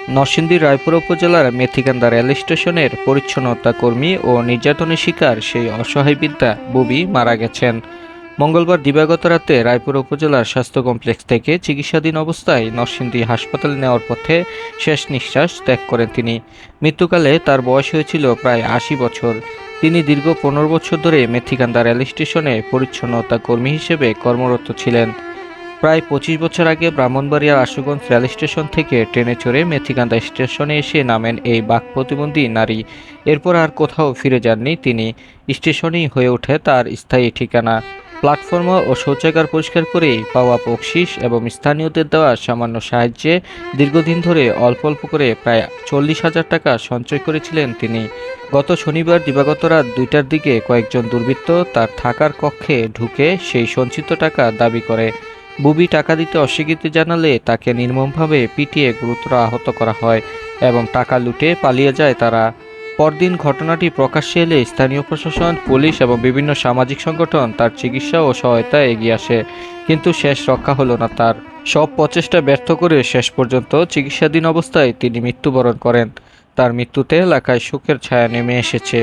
নরসিংদীর রায়পুর উপজেলার মেথিকান্দা রেল স্টেশনের পরিচ্ছন্নতা কর্মী ও নির্যাতনের শিকার সেই অসহায় বৃদ্ধা বুবি মারা গেছেন। মঙ্গলবার দিবাগত রাতে রায়পুর উপজেলার স্বাস্থ্য কমপ্লেক্স থেকে চিকিৎসাধীন অবস্থায় নরসিংদী হাসপাতালে নেওয়ার পথে শেষ নিঃশ্বাস ত্যাগ করেন তিনি। মৃত্যুকালে তার বয়স হয়েছিল প্রায় ৮০ বছর। তিনি দীর্ঘ ১৫ বছর ধরে মেথিকান্দা রেল স্টেশনে পরিচ্ছন্নতা কর্মী হিসেবে কর্মরত ছিলেন। প্রায় ২৫ বছর আগে ব্রাহ্মণবাড়িয়ার আশুগঞ্জ রেল স্টেশন থেকে ট্রেনে চড়ে মেথিকান্দা স্টেশনে এসে নামেন এই বাক প্রতিবন্ধী নারী। এরপর আর কোথাও ফিরে যাননি তিনি। স্টেশনই হয়ে ওঠে তার স্থায়ী ঠিকানা। প্ল্যাটফর্ম ও শৌচাগার পরিষ্কার করে পাওয়া বকশিশ এবং স্থানীয়দের দেওয়া সামান্য সাহায্যে দীর্ঘদিন ধরে অল্প অল্প করে প্রায় ৪০,০০০ টাকা সঞ্চয় করেছিলেন তিনি। গত শনিবার দিবাগত রাত ২টার দিকে কয়েকজন দুর্বৃত্ত তার থাকার কক্ষে ঢুকে সেই সঞ্চিত টাকা দাবি করে। বুবি টাকা দিতে অস্বীকৃতি জানালে তাকে নির্মমভাবে পিটিয়ে গুরুতর আহত করা হয় এবং টাকা লুটে পালিয়ে যায় তারা। পরদিন ঘটনাটি প্রকাশ্যে এলে স্থানীয় প্রশাসন, পুলিশ এবং বিভিন্ন সামাজিক সংগঠন তার চিকিৎসা ও সহায়তায় এগিয়ে আসে, কিন্তু শেষ রক্ষা হলো না তার। সব প্রচেষ্টা ব্যর্থ করে শেষ পর্যন্ত চিকিৎসাধীন অবস্থায় তিনি মৃত্যুবরণ করেন। তার মৃত্যুতে এলাকায় শোকের ছায়া নেমে এসেছে।